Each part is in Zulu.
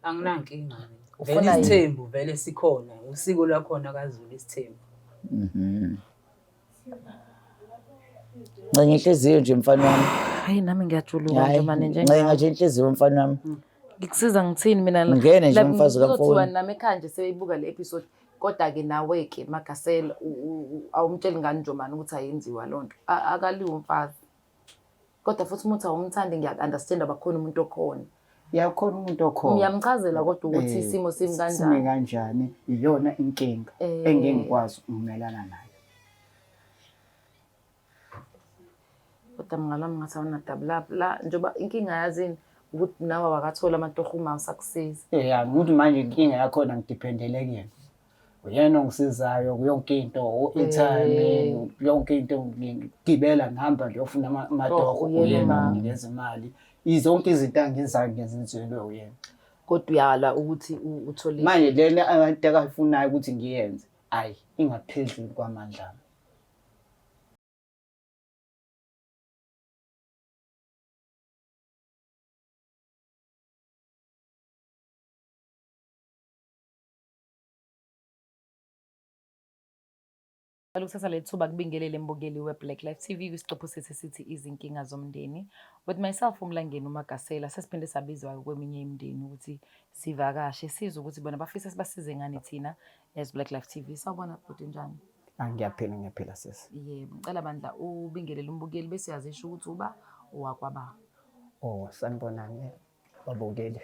Anginankinga vele Ufuna yini? isithembu vele sikhona usiko lakhona kaZulu isithembu. Ncenga inhliziyo nje mfana wami. Hayi nami ngiyajuluka nje manje Ncenga nje inhliziyo mfana wami. Ngikusiza ngithini mina la. Ngene nje umfazi Kuzothiwa kamfowenu. nami ekhaya nje seyibuka le episode kodwa ke nawe ke Magasela awumtsheli ngani Njomani ukuthi ayenziwa lonto. Akaliwe umfazi. Kodwa futhi umuthi awumthandi ngiya-understand abakhona umuntu okhona. Yakhona umuntu okhona. Ngiyamchazela kodwa ukuthi isimo simi kanjani. Sime kanjani iyona inkinga engeke ngikwazi ukumelana nayo. Kodwa mngalami ngathi awunadabula la njengoba inkinga yazini ukuthi nawe awakathola amatoho uma usakusiza. Ukuthi manje inkinga yakhona ngidiphendele kuyena. Uyena ongisizayo yonke into time yonke into ngigibela ngihamba ngiyofuna amatoho uyena nginikeza imali. Izonke izinto angizayo ngezinzelwe uyena. Kodwa uyala ukuthi uthole manje lena abantu akayifunayo ukuthi ngiyenze ayi ingaphezulu kwamandla ami. Ukuthatha le thuba kubingelele mbukeli we-Black Life TV kwisiqephu sethu sithi izinkinga zomndeni. With myself uMlangeni uMagasela sesiphinde sabizwa kweminye imindeni ukuthi sivakashe sizwe ukuthi bona bafisa sibasize ngani thina as Black Life TV. Sawubona bhuti njani? Ngiyaphila sisi. Yebo, ngicela bandla ubingelele umbukeli bese yazisho ukuthi uba owakwaba. Sanibonani babukeli.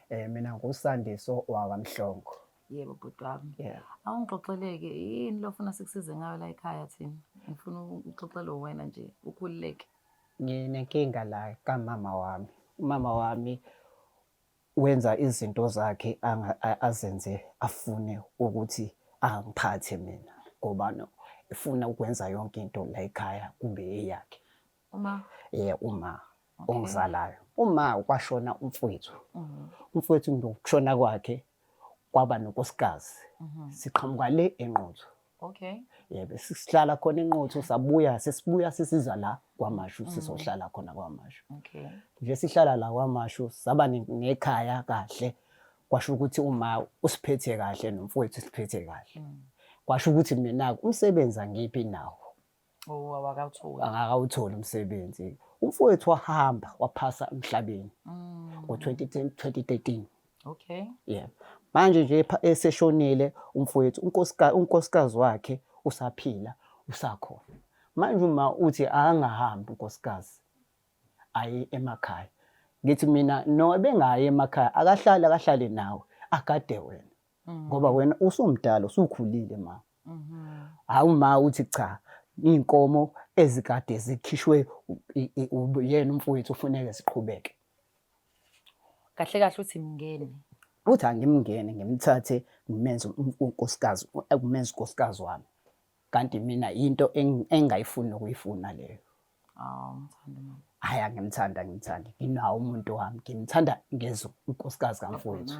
Mina nguSandiso waKwaMhlongo. Yebo bhuti wami. Awungixoxeleke yini lo ufuna sikusize ngayo la ekhaya thina? Ngifuna uxoxele wena nje ukhululeke. Nginenkinga la kamama wami. Umama wami wenza izinto zakhe azenze afune ukuthi angiphathe mina ngoba ufuna ukwenza yonke into la ekhaya kube eyakhe. Uma ongizalayo. Uma kwashona umfowethu. Umfowethu ngokushona kwakhe kwaba nonkosikazi. Siqhamuka le eNquthu. Yebo sisihlala khona eNquthu sesibuya sisiza la kwaMashu sizohlala khona kwaMashu. Nje sihlala la kwaMashu saba nekhaya kahle kwasho ukuthi uma usiphethe kahle nomfowethu siphethe kahle. Kwasho ukuthi mina umsebenzi angiphi nawo. Akawuthola umsebenzi. Umfowethu wahamba waphasa emhlabeni ngo-2013. Manje nje eseshonile umfowethu unkosikazi wakhe usaphila usakhona. Manje uma uthi angahambi unkosikazi ayi emakhaya. Ngithi mina no bengayi emakhaya akahlale nawe akade wena. Ngoba wena usumdala usukhulile ma. Awuma uthi cha inkomo ezikade zikhishwe yena umfowethu ufuneka siqhubeke. Kahle kahle uthi mngene. Uthi angimngene ngimthathe ngimenze unkosikazi ukumenza unkosikazi wami. Kanti mina into engayifuni ukuyifuna leyo. Ngithanda mama. Hayi ngimthanda. Nginawo umuntu wami ngimthanda ngezo unkosikazi kamfowethu.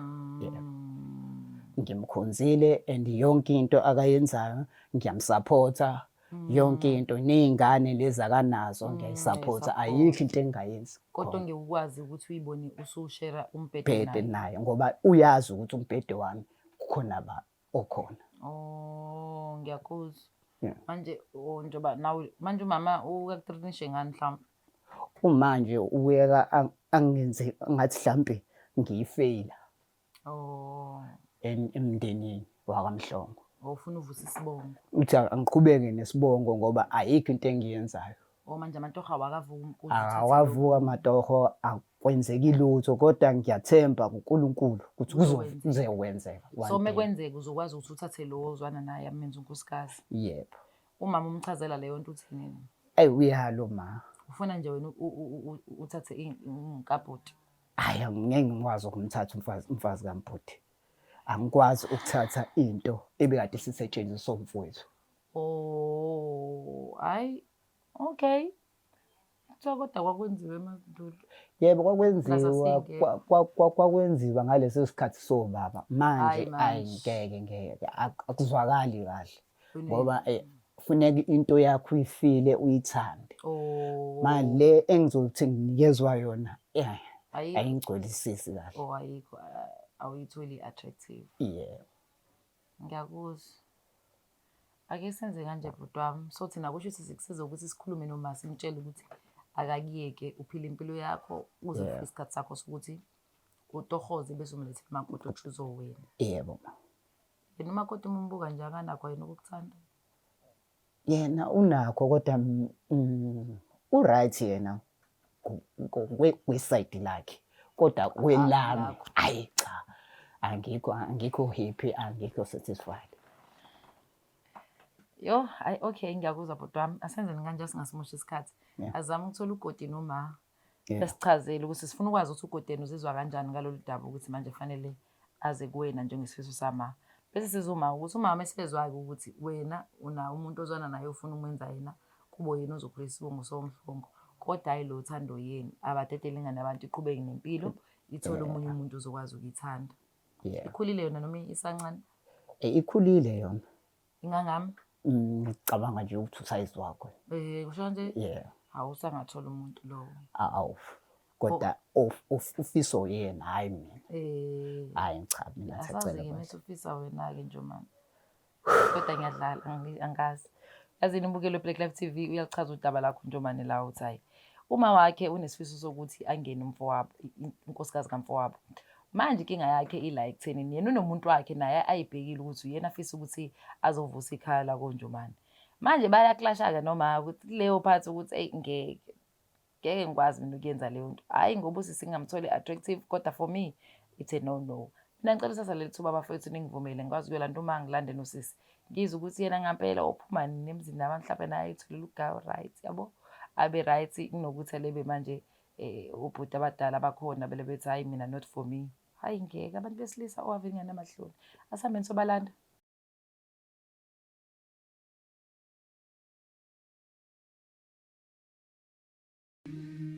Ngimkhonzile and yonke into akayenzayo ngiyamsupporta. Yonke into nezingane lezi akanazo ngiyayisupporta ayikho into engayenzi. Kodwa ngikwazi ukuthi uyibone usushare umbhede naye ngoba uyazi ukuthi umbhede wami kukhona okhona. Ngiyakuzwa. Manje njengoba nawe manje umama uyakutrinishe ngani mhlawumbe? Manje uyeka angenze ngathi mhlambe ngiyifeyila. Emndenini waKwaMhlongo. Ufuna uvuse isibongo. Uthi angiqhubeke nesibongo ngoba ayikho into engiyenzayo. Manje amatoho awakavuki awavuka amatoho akwenzeki lutho kodwa ngiyathemba kuNkulunkulu ukuthi kuzokwenzeka. So mekwenzeka uzokwazi ukuthi uthathe lo ozwana naye amenze unkosikazi. Yebo. Umama umchazela leyo nto uthini? Uyalo ma. Ufuna nje wena uthathe inkapoti. Hayi ngeke ngikwazi ukumthatha umfazi kaMbhuti. Angikwazi ukuthatha into ebekade sisetshenziswa umfowethu. Hayi. Okay. Kodwa kwakwenziwe emandulo. Yebo kwakwenziwa ngaleso sikhathi sobaba. Manje ngeke akuzwakali kahle. Ngoba kufuneka into yakho uyifile uyithande. Manje le engizothi nginikezwa yona ayingcolisisi kahle. Ayikho. awuyitholi attractive. Yeah. Ngiyakuzwa. Ake senze kanje bhuti wami. So thina kusho ukuthi sikusiza ukuthi sikhulume noma simtshele ukuthi akakiyeke uphile impilo yakho uze ufike isikhathi sakho sokuthi utohoze bese umlethele umakoti ochuzo wena. Yebo. Yena umakoti umbuka nje akanakho yena ukukuthanda. Yena unakho kodwa u-right yena kwi-side lakhe kodwa kwelami hayi cha angikho happy angikho satisfied. Yo, okay ngiyakuzwa bhuti wami. Asenzeni kanje singasimosha isikhathi. Azama ukuthola ugodi noma besichazele ukuthi sifuna ukwazi ukuthi ugodeni uzizwa kanjani ngalolu daba ukuthi manje fanele aze kuwena njengesifiso sama. Bese sizuma ukuthi umama esezwa-ke ukuthi wena una umuntu ozwana naye ufuna ukwenza yena kubo yena ozokhulisa isibongo somhlongo. Kodwa hayi lo uthando yeni abadedele ingane abantu iqhubeke nempilo ithole omunye umuntu ozokwazi ukuyithanda. Ikhulile yona noma isancane? Ikhulile yona. Ingangami? Ngicabanga nje ukuthi usize wakho. Kusho nje? Yeah. Awusangathola umuntu lo. Awu. Kodwa ufiso yena hayi mina. Hayi cha mina Asazi ke mase ufisa wena-ke nje manje. Kodwa ngiyadlala angazi. Yazini umbukelo Black Life TV uyachaza udaba lakho njomane la uthi hayi uma wakhe unesifiso sokuthi angene umfowabo inkosikazi kamfowabo. Manje inkinga yakhe ila ekuthenini yena unomuntu wakhe naye ayibhekile ukuthi uyena afisa ukuthi azovusa ikhaya la konjomane. Manje bayaclasha-ke noma ukuthi leyo phathi ukuthi hey ngeke ngikwazi mina ukuyenza leyo nto. Hayi ngoba usisi ngingamtholi attractive kodwa for me it's a no. Mina ngicela usasa leli thuba abafowethu ningivumele ngikwazi ukuyolanda uma ngilande nosisi. Ngizwe ukuthi yena ngampela ophuma nemzini nabantu mhlawumbe naye itholela ugawu right yabo. Abe right kunokuthi lebe manje ubhuti abadala bakhona bele bethi hayi mina not for me. Hayi ngeke abantu besilisa owavingana namahloni. Asameni sobalanda.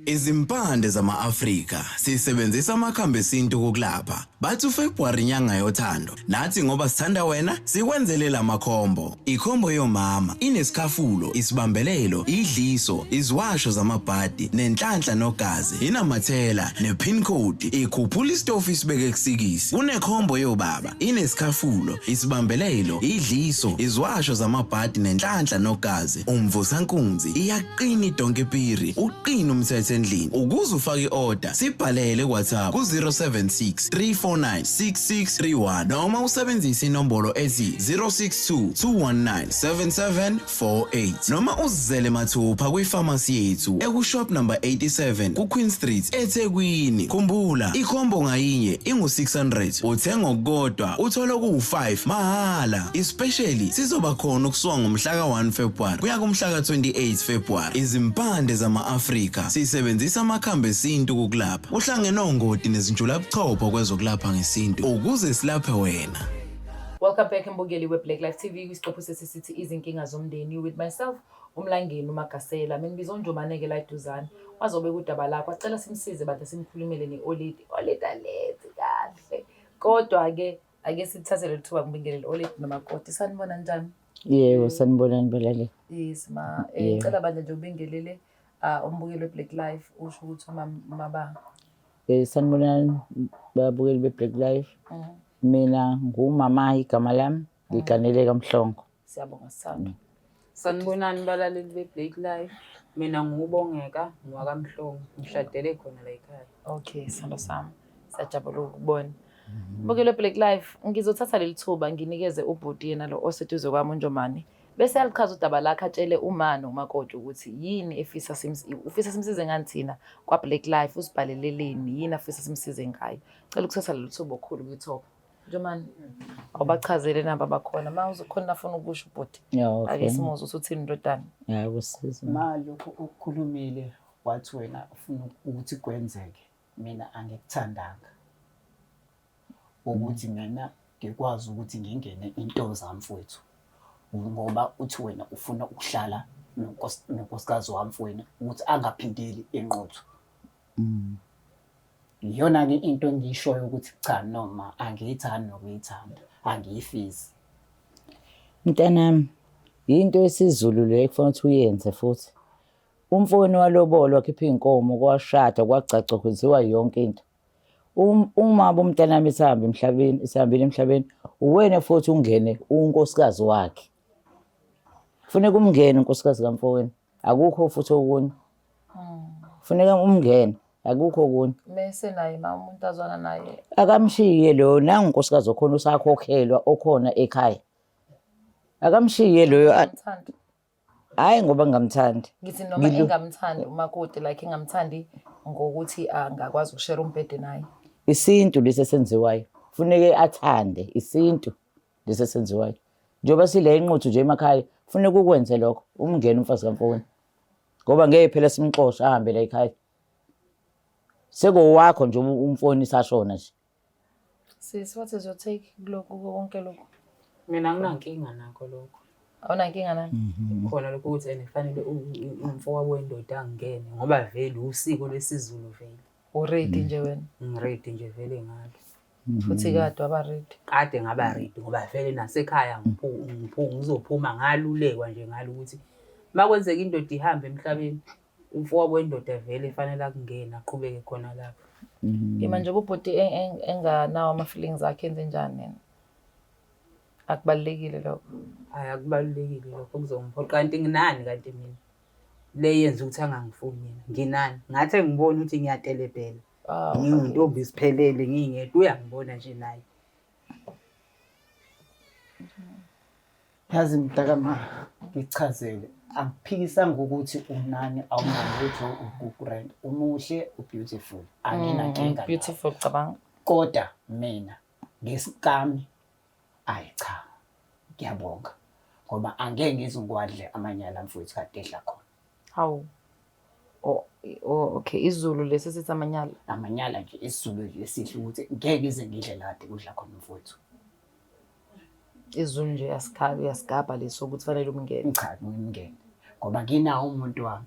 Izimpande zama-Afrika sisebenzisa amakhambi esintu kokulapha. Bathi uFebruary inyanga yothando. Nathi ngoba sithanda wena sikwenzele lamakhombo. Ikhombo yomama inesikhafulo, isibambelelo, idliso, iziwasho zamabhadi, nenhlanhla nogazi, inamathela, nepin code, ikhuphula istofu isibeke kusikisi. Unekhombo yobaba, inesikhafulo, isibambelelo, idliso, iziwasho zamabhadi nenhlanhla nogazi, umvusankunzi, iyaqina idonkepiri, uqina umthetho endlini. Ukuze ufake i-order sibhalele WhatsApp ku-076 349 6631 noma usebenzise inombolo ethi 062 219 7748 noma uzizele mathupha kwifamasi yethu ekushop number 87 kuQueen Street eThekwini. Khumbula ikhombo ngayinye ingu600 uthenga okukodwa uthola ku5 mahala. Especially sizoba khona ukusuka ngomhla ka1 February kuya kumhla ka28 February. Izimpande zama-Afrika sisebenzisa amakhambi esintu kokulapha. Uhlangene ongoti nezinjula buchopho kwezokulapha ngesintu ukuze silaphe wena. Welcome back embukeli we-Black Life TV kwisiqephu sesithi izinkinga zomndeni with myself uMlangeni uMagasela. Mina ngibizwa uNjomane-ke la eduzane. Wazobe kudaba lakho acela simsize bantu simkhulumele ne-Olidi. Olidi alethi kahle. Kodwa-ke ake sithathele lithuba kubingelele Olidi nomakoti. Sanibona njani? Yebo sanibona nibalale. Yes ma. Ngicela bandla nje ubingelele umbukelo we-Black Life usho ukuthi mabanga. Sanibona babukeli be-Black Life. Mina ngumama igama lami ngiganeleka Mhlongo. Siyabonga sithando. Sanibonani balaleli be-Black Life. Mina ngubongeka ngwakamhlongo ngishadele khona la ekhaya. Okay, sithando sami. Siyajabula ukubona. Mbukelo we-Black Life ngizothatha leli thuba nginikeze ubhuti yena lo oseduze kwami uNjomane. Bese alichaza udaba lakhe atshele umano umakoti ukuthi yini ufisa simsize ngani thina kwa Black Life usibhaleleleni yini afisa simsize ngayo. Cela ukuthatha leli thuba okhulu kwithoba. Njomane awubachazele namba bakhona mawuzokhona afuna ukusho ubhuti. Ake simuzwe ukuthi uthini ndodana. Kusiza. Malokho ukukhulumile wathi wena ufuna ukuthi kwenzeke mina angikuthandanga. Ukuthi mina ngikwazi ukuthi ngingene into zami mfowethu. Ngoba uthi wena ufuna ukuhlala nonkosikazi wami mfowethu ukuthi angaphindeli enqotho. Iyona-ke into engishoyo ukuthi cha noma angiyithandi nokuyithanda angiyifisi. Mntanami into yesiZulu le kufanele ukuthi uyenze futhi. Umfowenu walobolo wakhipha inkomo kwashada kwacaca kwenziwa yonke into. uma bomntanami isihambile emhlabeni uwena futhi ungene unkosikazi wakhe. Kufuneka umngene unkosikazi kamfowenu. Akukho futhi okunye. Kufuneka umngene. Akukho okunye. Mese naye mama umuntu azwana naye. Akamshiye lo nanga unkosikazi okhona usakhokhelwa okhona ekhaya. Akamshiye loyo. Hayi ngoba ngingamthandi. Ngithi noma engamthandi umakoti like engamthandi ngokuthi angakwazi ukushare umbhede naye. Isintu lesesenziwayo. Kufuneke athande isintu lesesenziwayo. Njoba sile inquthu nje emakhaya, kufuneka ukwenze lokho. Umngene umfazi kamfowenu. Ngoba ngeke phela simxoxa ahambe la ekhaya. Sekowakho nje umfowenu isashona nje. Sis, what is your take kuloko konke lokho? Mina anginankinga nakho lokho. Awunankinga nani? Khona lokho ukuthi enifanele umfowabo wendoda angene ngoba vele usiko lesiZulu vele. Uready nje wena. Ngiready nje vele ngalo. Futhi kade waba ready. Kade ngaba ready ngoba vele nasekhaya ngizophuma ngalulekwa nje ngalo ukuthi makwenzeka indoda ihambe emhlabeni umfowabo wendoda vele efanele akungena aqhubeke khona lapho. Manje ubhuti enganawo ama feelings akhe enze njani yena? Akubalekile lokho. Hayi akubalulekile lokho kuzongiphoqa kanti nginani kanti mina le yenza ukuthi angangifuni mina nginani ngathi ngibona ukuthi ngiyatelebhela ngiyintombi isiphelele ngingedwa uyangibona nje naye. Yazi mntakama ngichazele angiphikisanga ukuthi unani awunani ukuthi ukurent umuhle ubeautiful anginankinga Beautiful cabanga. kodwa mina ngesikami ayi cha ngiyabonga ngoba angeke ngizungwadle amanyala mfowethu kade edla khona. Hawu. Oh okay izulu lesi sithi amanyala. Amanyala nje isizulu lesihle ukuthi ngeke ize ngidle lade kudla khona mfowethu. Izulu nje yasigaba leso ukuthi fanele umngene. Cha ngimngene ngoba nginawo umuntu wami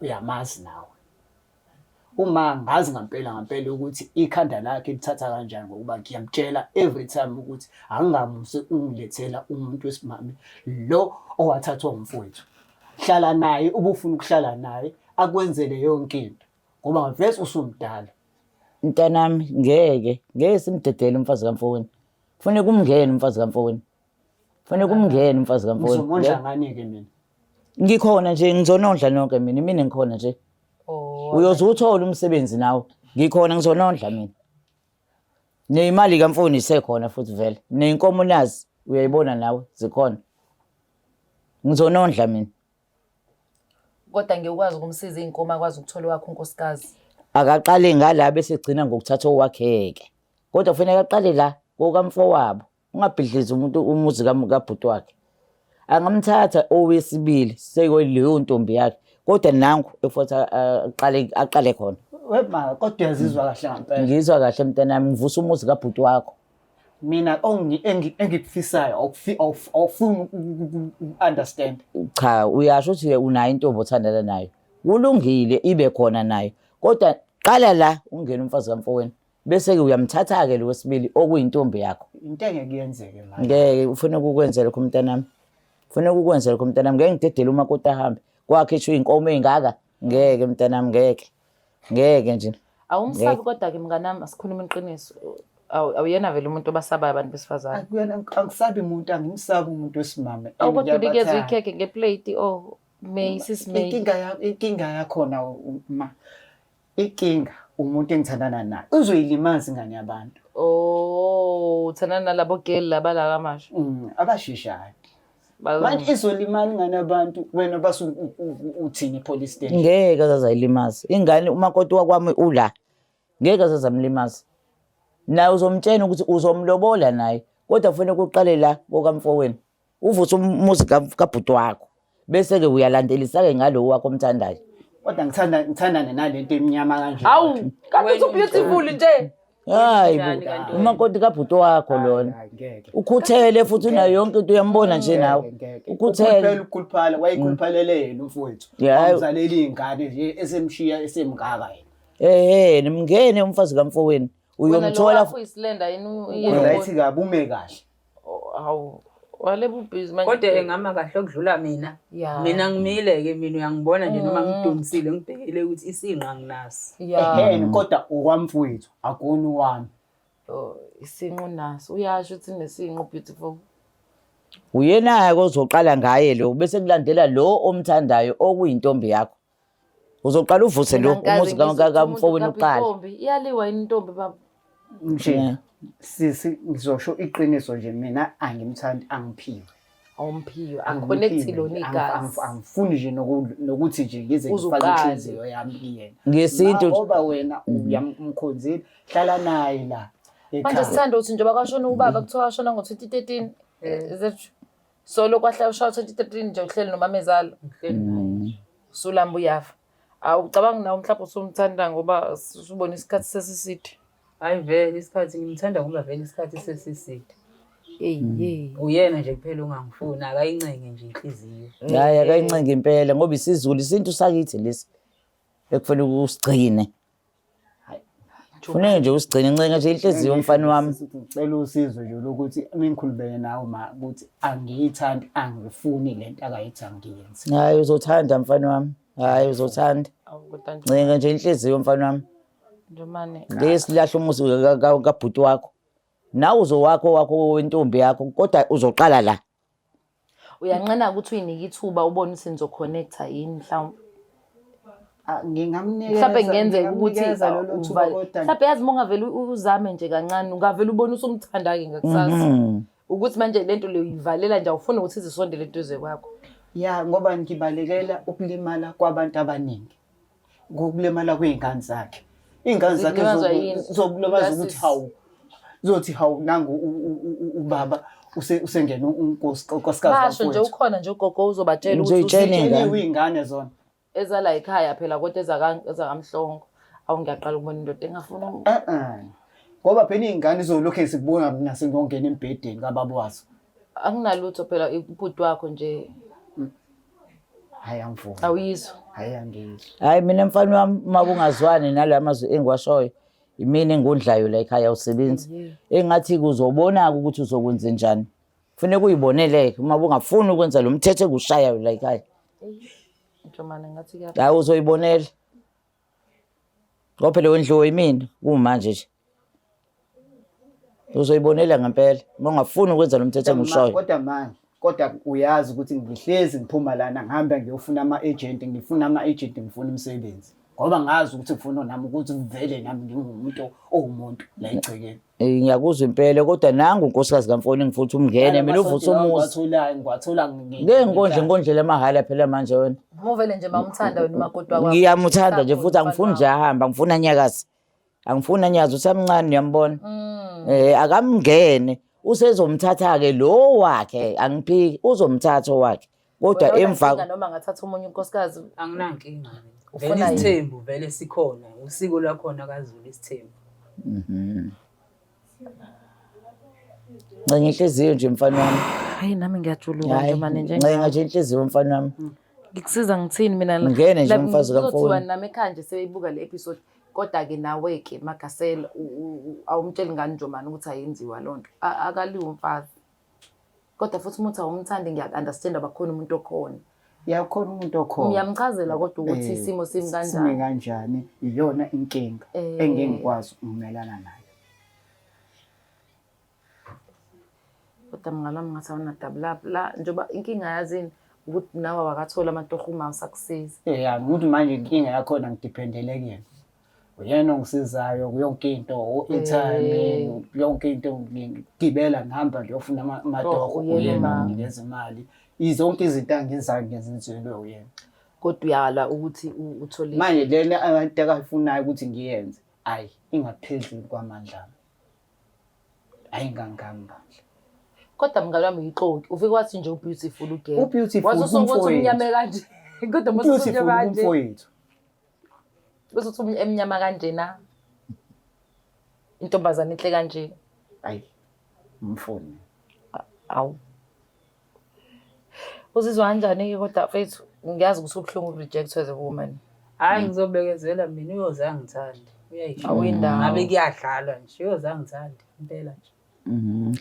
uyamazi nawe. Uma ngazi ngempela ukuthi ikhanda lakhe lithatha kanjani ngokuba ngiyamtshela every time ukuthi angingamuse ungilethela umuntu wesimame lo owathathwa umfowethu. Hlala naye ubufuna ukuhlala naye akwenzele yonke into ngoba ngavese usumdala. Mntanami ngeke simdedele umfazi kamfowenu. Kufanele umngene umfazi kamfowenu. Kufanele umngene umfazi kamfowenu. Ngizomondla ngani ke mina? Ngikhona nje ngizonondla nonke mina ngikhona nje. Uyoze uthola umsebenzi nawe. Ngikhona ngizonondla mina. Neimali kamfowenu isekhona futhi vele. Neinkomo nazi uyayibona nawe zikhona. Ngizonondla mina. Kodwa ngekwazi ukumsiza inkomo akwazi ukuthola wakho unkosikazi. Akaqale ngala bese egcina ngokuthatha owakheke. Kodwa kufanele aqale la kokamfowabo. Ungabhidlizi umuntu umuzi kabhuti wakhe. Angamthatha owesibili sekuleyo ntombi yakhe. Kodwa nangu efuthi aqale khona. Wema kodwa yazizwa kahle ngempela. Ngizwa kahle mntanami ngivusa umuzi kabhuti wakho. Mina engikufisayo awufuni understand. Cha uyasho ukuthi unayo intombi othandana nayo. Kulungile ibe khona nayo. Kodwa qala la ungena umfazi kamfowenu. Bese ke uyamthatha ke lo wesibili okuyintombi yakho. Into engeke yenzeke manje. Ngeke ufune ukukwenza lokho mntanami. Ufune ukukwenza lokho mntanami ngeke ngidedele umakoti ahambe. Kwakhethwe inkomo ezingaka ngeke mntanami ngeke. Ngeke nje. Awumsabi kodwa ke mnganami asikhuluma iqiniso. Awuyena vele umuntu obasabayo abantu besifazane. Akuyena angisabi umuntu angimsabi umuntu wesimame. Kodwa unikeza ikheke ngeplate Mrs. May. Inkinga yakhona uma inkinga umuntu engithandana naye uzoyilimaza ingane yabantu. Uthandana nalabo girl laba la kamasha. Abasheshayo. Manje izolimala ingane yabantu wena base uthini police station. Ngeke azayilimaza. Ingane umakoti wakwami ula. Ngeke azamlimaza. Naye uzomtshela ukuthi uzomlobola naye. Kodwa kufanele kuqale la kokamfowenu. Uvuthe umuzi kabhuti wakho. Bese ke uyalandelisa ke ngalo wakho omthandayo. Kodwa ngithandane nalento eminyama kanje. Hawu, kanti beautiful nje. Hayi umakoti kabhuti wakho lona. Ukhuthele futhi unayo yonke into uyambona nje nawe. Ukhuthele ukukhuluphala wayikhuluphalele yena umfowethu. Umzalela izingane nje esemshiya esemngaka yena. Nimngene umfazi kamfowenu. Uyomthola futhi isilenda yini uyithi kabi ume kahle. Hawu Walebe ubhizi manje. Kodwa engama kahle okudlula mina. Ya. Mina ngimile-ke mina uyangibona nje noma ngidumisile ngibhekile ukuthi isinqa nginaso. Eheni kodwa okwamfowethu akuni wami. Isinqo naso. Uyasho ukuthi nesinqo beautiful. Uyena-ke ozoqala ngaye lo bese kulandela lo omthandayo okuyintombi yakho. Uzoqala uvuse lo umuzi kamfowenu uqala. Iyaliwa yini intombi baba? Nje sisi ngizosho iqiniso nje mina angimthandi angiphiwe. Awumphiwe akuconnect lona igazi. Angifuni nje nokuthi nje ngize ngifake inhliziyo yami kuyena. Ngesintu ngoba wena uyamkhonzile hlala naye la. Manje sithanda ukuthi njengoba kwashona ubaba kuthiwa washona ngo-2013 solo kwahlala ushaya 2013 nje uhleli nomamezala usulamba uyafa. Awucabangi nawe mhlawumbe usumthanda ngoba usubona isikhathi sesiside? Hayi vele isikhathi ngimthanda ngoba vele isikhathi sesiside. Uyena nje kuphela ungangifuni akayincenge nje inhliziyo. Hayi akayincenge impela ngoba isizulu isintu sakithi lesi ekufanele usigcine. Kufanele nje usigcine incenga nje inhliziyo umfana wami. Ngicela usizo nje lokuthi mingikhulumele nawe ma ukuthi angiyithandi angifuni lento akayithandi ngiyenze. Hayi uzothanda mfana wami. Hayi uzothanda. Ncenga nje inhliziyo mfana wami. Njomane. Ngesilahla umuzi kabhuti wakho. Nawe wakho wentombi yakho kodwa uzoqala la. Uyanqena ukuthi uyinike ithuba ubone ukuthi nizoconnecta yini mhlawumbe. Ngingamnikeza mhlawumbe ngenzeka ukuthi mhlawumbe yazi mongavela uzame nje kancane ungavela ubone usumthanda ke ngakusasa ukuthi manje lento leyo uyivalela nje awufuni ukuthi izisondele eduze kwakho. Ya ngoba ngibalekela ukulimala kwabantu abaningi. Ngokulimala kweingane zakhe. Ingane zakhe zokulimaza ukuthi hawu zothi hawu nangu ubaba usengena unkosikazi basho nje ukhona nje ugogo uzobatshela ukuthi usitshele ingane zona ezala ekhaya phela kodwa ezakamhlongo awungiyaqala ukubona indoda engafuna ngoba phela izingane izolokhu ezibona mina sengongena embhedeni kababa wazo anginalutho phela ubhuti wakho nje. Hayi angifuni. Awuyizwa? Hayi angizwa. Hayi mina mfana wami mabungazwani nalamazwi engiwashoyo imini engondlayo la ekhaya usebenzi engathi kuzobona ukuthi uzokwenza njani. Kufanele kuyiboneleke uma bungafuni ukwenza lo mthetho ekushayayo la ekhaya. Njomane ngathi kuya. Hayi uzoyibonela. Ngoba phela wendliwe yimina kumanje nje. Uzoyibonela ngempela uma ungafuni ukwenza lo mthetho engiwushoyo. Kodwa manje kodwa uyazi ukuthi ngihlezi ngiphuma lana ngihamba ngiyofuna ama-agent ngifuna imisebenzi ngoba ngazi ukuthi ngifuna nami ukuthi vele nami ngingumuntu owumuntu la egcekeni. Ngiyakuzwa impela kodwa nangu unkosikazi kaMfoni ngifutha umngene mina uvutha umuzi. Ngiwathola ngondlela emahala phela manje wena. Uvele nje bamthanda wena umakoti wakho. Ngiyamthanda nje futhi angifuni nje ahamba ngifuna nyakazi. Angifuna nyazi usamncane uyambona. Akamngene usezomthatha ke lo wakhe angiphiki uzomthatha wakhe kodwa emva noma ngathatha umunye unkosikazi anginankinga. Vele isithembu vele sikhona usiko lakhona kaZulu isithembu. Ncenga inhliziyo nje mfana wami. Hayi nami ngiyajuluka nje manje nje. Ncenga nje inhliziyo mfana wami. Ngikusiza ngithini mina la. Ngene nje umfazi kaMfoni. Nami ekhaya nje seyibuka le episode kodwa ke nawe ke Magasela awumtsheli ngani Njomani ukuthi ayenziwa lonto akaliwe umfazi kodwa futhi umuntu awumthandi ngiya-understand abakhona umuntu okhona yakhona umuntu okhona ngiyamchazela kodwa ukuthi isimo simi kanjani simi kanjani iyona inkinga engeke ngikwazi ukumelana nayo kodwa mngalami ngathi awunadabula la njengoba inkinga yazini ukuthi nawe wakathola amatoho uma usakusiza ukuthi manje inkinga yakhona ngidiphendele kuyena uyena ongisizayo yonke into ithane yonke into ngigibela ngihamba ngiyofuna amatoho uyena nginikeza imali izonke izinto angizayo ngezinzelwe uyena kodwa uyala ukuthi uthole manje lena abantu akafunayo ukuthi ngiyenze ayi ingaphezulu kwamandla ayingangamba kodwa mngani wami uyixoki ufike wathi nje ubeautiful ugel ubeautiful wasosokuthi umnyame kanje kodwa mase kanje mfowethu bese uthi emnyama kanje na intombazana inhle kanje ayi umfuni awu uzizwa kanjani ke kodwa mfethu ngiyazi ukuthi ubhlungu reject as a woman hayi ngizobekezela mina uyoza ngithanda uyayisho awinda ngabe kuyadlalwa nje uyoza ngithanda impela nje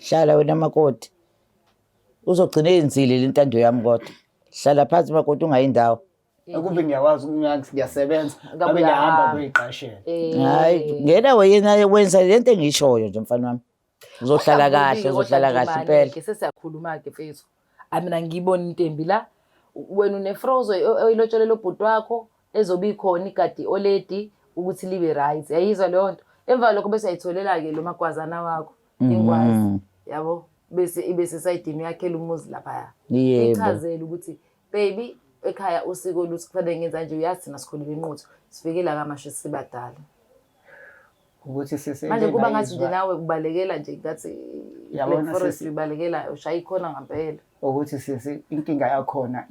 hlala wena makoti uzogcina eyenzile lentando yami kodwa. Hlala phansi makoti ungayindawo. Ukube ngiyakwazi ngiyasebenza ngabe ngiyahamba kuyiqashela. Hayi ngena wena wenza lento engishoyo nje mfana wami. Uzohlala kahle impela. Sesiyakhuluma ke mfethu. Mina ngiyibona intombi la wena unefrozo oyilotshelele ubhuti wakho ezobe ikhona igadi oledi ukuthi libe right. Yayizwa leyo nto. Emva lokho bese ayitholela ke lo magwazana wakho ingwazi. Yabo bese ibe sesayidini yakhela umuzi lapha. Ichazela ukuthi baby ekhaya usiko luthi kufanele ngenza nje uyazi thina sikhulile inquthu sifikela kamasho sibadala. Ukuthi sese manje kuba ngathi nje nawe kubalekela nje ngathi Black Forest ibalekela ushaya ikhona ngempela. Ukuthi sisi inkinga yakhona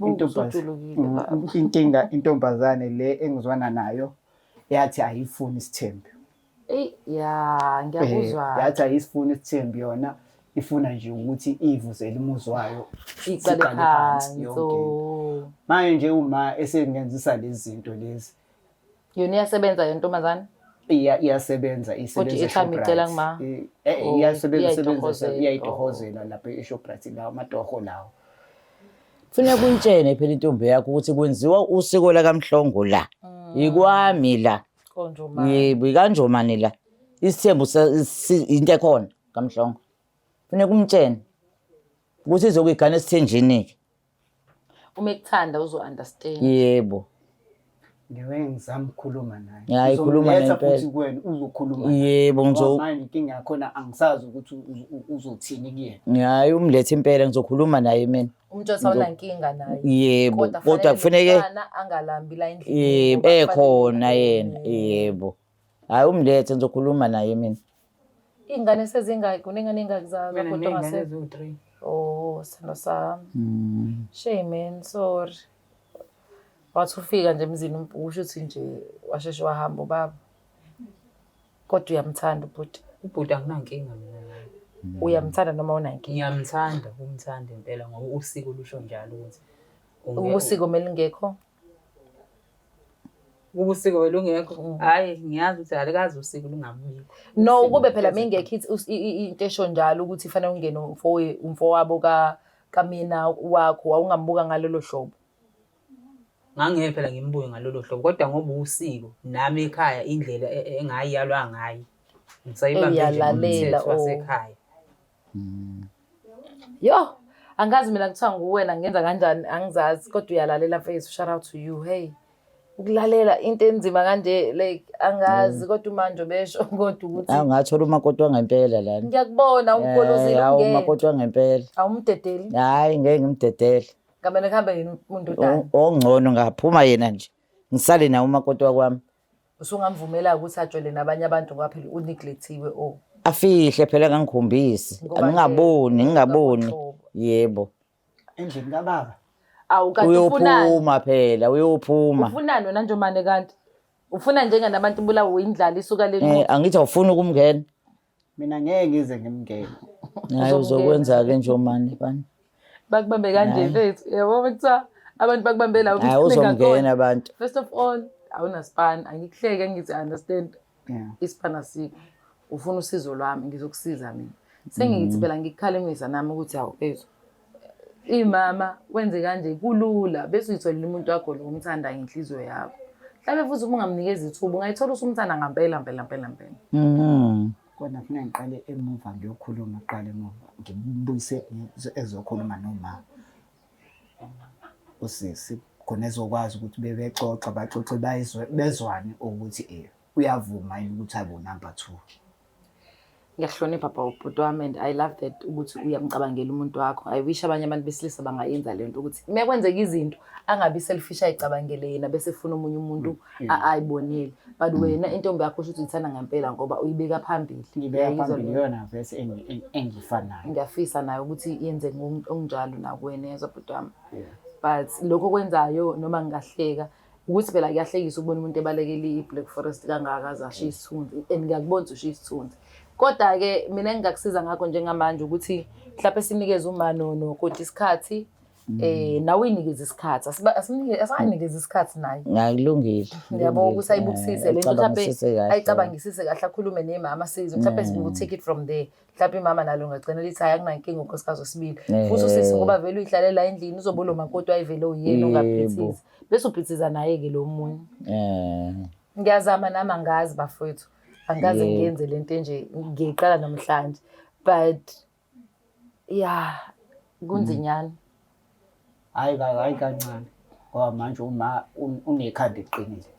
intombazane le engizwana nayo yathi ayifuni isithembu. Ngiyakuzwa. Yathi ayisifuni isithembu yona ifuna nje ukuthi ivuzele umuzi wayo iqale phansi yonke. Manje nje uma esengenzisa lezi zinto lezi. Yona iyasebenza yontombazane? Iyasebenza icela ngima. Iyasebenza iyayitohozela lapha eShoprite la amatoho lawo. Kufanele kuyitshene phela intombi yakho ukuthi kwenziwa usiko la kaMhlongo la. Ikwami la. Yebo kanjomani la. Isithembu into ekhona kaMhlongo. Kufanele kumtshene ukuthi izokuyigana esithenjini ke. Uma ekuthanda uzo understand. Yebo. Ngiwe ngizama ukukhuluma naye. Hayi khuluma naye futhi kuwena uzokhuluma. Yebo manje inkinga yakhona angisazi ukuthi uzothini kuyena. Hayi umlethe impela ngizokhuluma naye mina. Umuntu osawuna inkinga naye. Yebo kodwa kufanele angalambi la endlini. Yebo ekhona yena. Yebo. Hayi umlethe ngizokhuluma naye mina. Ingane sezingaki kunengane engakuzalwa kodwa ngase 3. Oh sino sami. Shame man sorry. Wathi ufika nje emzini usho ukuthi nje washeshe wahamba ubaba. Kodwa uyamthanda ubhuti. Ubhuti anginankinga mina. Uyamthanda noma unankinga? Ngiyamthanda, umthanda impela ngoba usiko lusho njalo ukuthi usiko mele ngekho. Ubusiko welungekho. Hayi ngiyazi ukuthi alikazi usiko lungamikho. No kube phela mingekho into esho njalo ukuthi fanele ungene umfowabo kamina wakho awungambuka ngalelo hlobo. Ngangeke phela ngimbuye ngalolo hlobo kodwa ngoba usiko nami ekhaya indlela engayiyalwa ngayo. Ngisayibamba nje umthetho wasekhaya. Yo angazi mina kuthiwa nguwena ngenza kanjani angizazi kodwa uyalalela mfethu shout out to you hey. Ukulalela into enzima kanje like angazi kodwa manje besho kodwa ukuthi angathola umakoti wangempela lana. Ngiyakubona umkolozile ungene. Umakoti wangempela. Awumdedeli? Hayi ngeke ngimdedele. Ngamene kuhamba yini umuntu otani? Ongcono ngaphuma yena nje. Ngisale nawe umakoti wakwami. Usungamvumela ukuthi ajwele nabanye abantu ngoba phela uneglectiwe afihle phela ngangikhombisi. Ngingaboni. Yebo. Endlini kababa. Kanti ufunani? Uyophuma phela, uyophuma. Ufunani wena njomane kanti? Ufuna njenga nabantu bulawo indlala isuka le. Angithi awufuna ukumngena. Mina ngeke ngize ngimngene. Hayi uzokwenza ke njomane bani. Bakubambe kanje mfethu. Yabo betha abantu bakubambe la ukuthi uzomngena abantu. First of all, awuna span, angikuhleke ngithi understand. Isipana sikho. Ufuna usizo lwami ngizokusiza mina. Sengithi phela ngikukhalimisa nami ukuthi awu mfethu. Imama wenze kanje kulula bese uyitholela umuntu wakho lo umthanda ngenhliziyo yakho. Mhlawumbe futhi uma ungamnikeza ithuba ungayithola usumthanda ngempela. Kodwa kufanele ngiqale emuva ngiyokhuluma qale emuva ngibuyise ezokhuluma nomama. Usisi khona ezokwazi ukuthi bebexoxa baxoxe bezwane ukuthi uyavuma ukuthi abe number 2. Ngiyahlonipha papa ubhuti wami and I love that ukuthi uyamcabangela umuntu wakho. I wish abanye abantu besilisa bangayenza lento ukuthi mekwenzeka izinto angabi selfish ayicabangele yena bese efuna omunye umuntu ayibonele. But wena intombi yakho usho ukuthi uyithanda ngempela ngoba uyibeka phambili. Ngibeka phambili yona vese engifanayo. Ngiyafisa nayo ukuthi yenze ngokunjalo nakwena yezwa bhuti wami. But lokho kwenzayo noma ngingahleka ukuthi phela kuyahlekisa ukubona umuntu ebalekele iBlack Forest kangaka azashiya isithunzi and ngiyakubona ushiya isithunzi. Kodwa ke mina engakusiza ngakho njengamanje ukuthi mhlawumbe sinikeze umanono kodwa isikhathi nawe uyinikeze isikhathi asingayinikeze isikhathi naye Ngakulungile. ngiyabonga ukuthi ayibukisise lento mhlawumbe Ayicabangisise kahle. ayicabangisise kahle akhulume nemama sizwe mhlawumbe we take it from there mhlawumbe imama nalo ngagcina lithi hayi akunankinga unkosikazi wesibili futhi usisi ngoba vele uyihlalela endlini uzobe lo makoti wayivele uyena ungaphithiza bese uphithiza naye-ke lo munye ngiyazama nami angazi bafowethu angaze ngiyenze lento enje ngiyiqala namhlanje but yeah kunzinyana hayi kancane ngoba manje uma unekhanda eqinile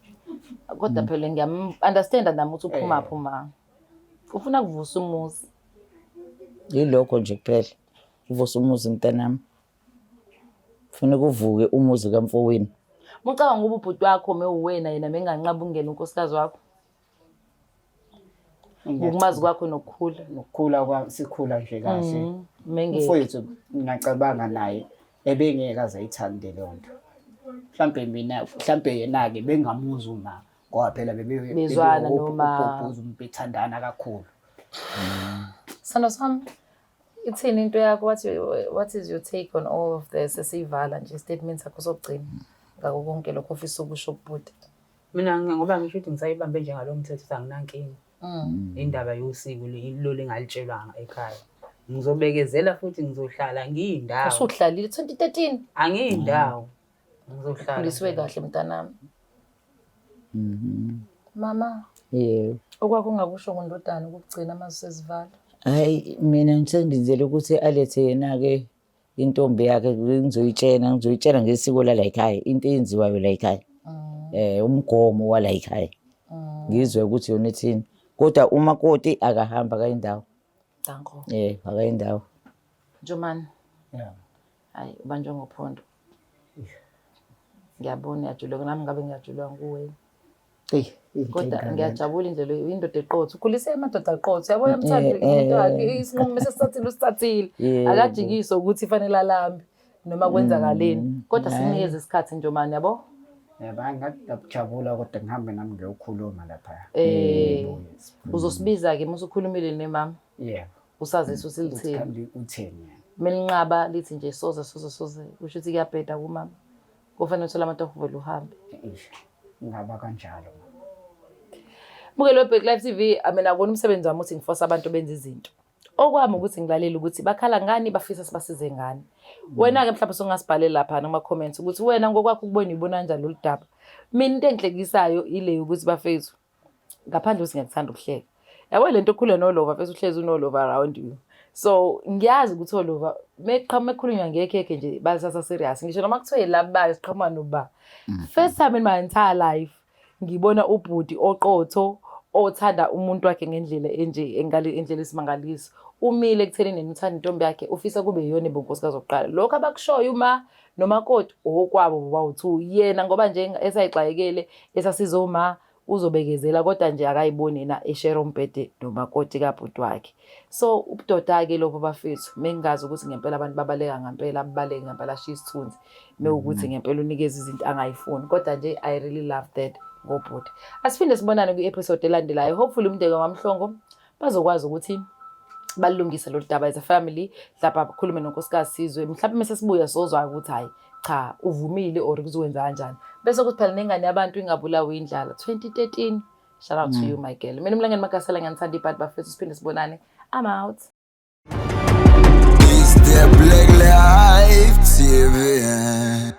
kodwa phela ngiyam-understanda nami ukuthi uphumaphi uma ufuna kuvusa umuzi Yilokho nje kuphela. Uvusa umuzi mntanami. Kufanele kuvuke umuzi kamfowenu. Mucabanga ukuba ubhuti wakho mewuwena yena menganqaba ungena unkosikazi wakho. Ngokumazi kwakho nokukhula kwami sikhula nje kahle. Mfowethu ngiyacabanga naye ebengeke aze ayithande leyo nto. Mhlambe yena-ke bengamuzi uma ngoba phela bezwana noma bethandana kakhulu. Sano sami ithini into yakho what is your take on all of this sesivala nje statement sakho sokugcina ngako konke lokho ofisa ukusho kubhuti? Mina ngoba ngisho ukuthi ngisayibambe nje ngalo mthetho sanginankingi. Indaba yosiko lo lengalitshelwanga ekhaya. Ngizobekezela futhi ngizohlala ngiyindawo. Usuhlalile 2013? Angiyindawo. Ngizohlala. Kulisiwe kahle mntanami. Mama. Yebo. Okwakho ungakusho ngondodana ukugcina amasesivala? Hayi mina ngisengizele ukuthi alethe yena-ke intombi yakhe ngizoyitshela ngesiko la ekhaya into eyenziwayo la ekhaya. Umgomo wala ekhaya. Ngizwe ukuthi yona ithini. Kodwa umakoti akahamba akayindawo. Danko. Akayindawo. Jomani. Hayi ubanjwe ngophondo. Ngiyabona uyajuluka nami ngabe ngiyajuluka kuwe. Kodwa ngiyajabula indlela indoda eqotho. Ukhulise amadoda aqotho. Yabo yamthanda into yakhe isinqumo mase sithathile. Akajikiswa ukuthi ifanele alambe noma kwenzakaleni. Kodwa sinikeze isikhathi Njomani yabo. Ngiyajabula kodwa ngihambe nami ngiyokhuluma lapha. Uzosibiza-ke uma usukhulumile nemama? Yebo. Usazise usilithini? Utheni? Melinqaba lithi nje soze kusho ukuthi kuyabheda kumama. Kufanele uthole amatofu vele uhambe. Ngaba kanjalo. Bukele Black Life TV mina akubona umsebenzi wami uthi ngiforce abantu benze izinto. Okwami ukuthi ngilalele ukuthi bakhala ngani bafisa sibasize ngani. Wena-ke mhlawumbe songasibhalela lapha nama comments ukuthi wena ngokwakho ukubona ibona kanjani lolu daba. Mina into engihlekisayo ile ukuthi bafethu ngaphandle ukuthi ngiyakuthanda ukuhleka. Yabo lento okhule nolova bese uhlezi unolova around you. So ngiyazi ukuthi olova mekhulunywa ngekhekhe nje basasa serious. Ngisho noma kuthiwe laba siqhamuka noba. First time in my entire life ngibona ubhuti oqotho othanda umuntu wakhe ngendlela endlela esimangaliso. Umile ekuthenini uthanda intombi yakhe ufisa kube yiyona ibonkosikazi zokuqala. Lokho abakushoyo uma nomakoti okwabo bawu2 yena ngoba nje esayixayekele esasizoma uzobekezela kodwa nje akayiboni yena eshare umbhede nomakoti kabhuti wakhe. So ubudoda-ke lobo bafethu mengazi ukuthi ngempela abantu babaleka ngempela abaleke ngempela ashiya isithunzi mewukuthi ngempela unikeza izinto angayifuni kodwa nje I really love that ngobhuti. Asiphinde sibonane kwi-episode elandelayo. Hopefully umndeni wamhlongo bazokwazi ukuthi balungise lo daba as a family lapha khulume nonkosikazi Sizwe mhlawumbe mase sibuya sozwa ukuthi hayi cha uvumile or kuzowenza kanjani bese kuthi phela nengane yabantu ingabulawa indlala 2013. Shout out to you my girl. Mina Mlangeni Makasela ngiyathanda ibhadi bafethu siphinde sibonane. I'm out. It's the Black Life TV.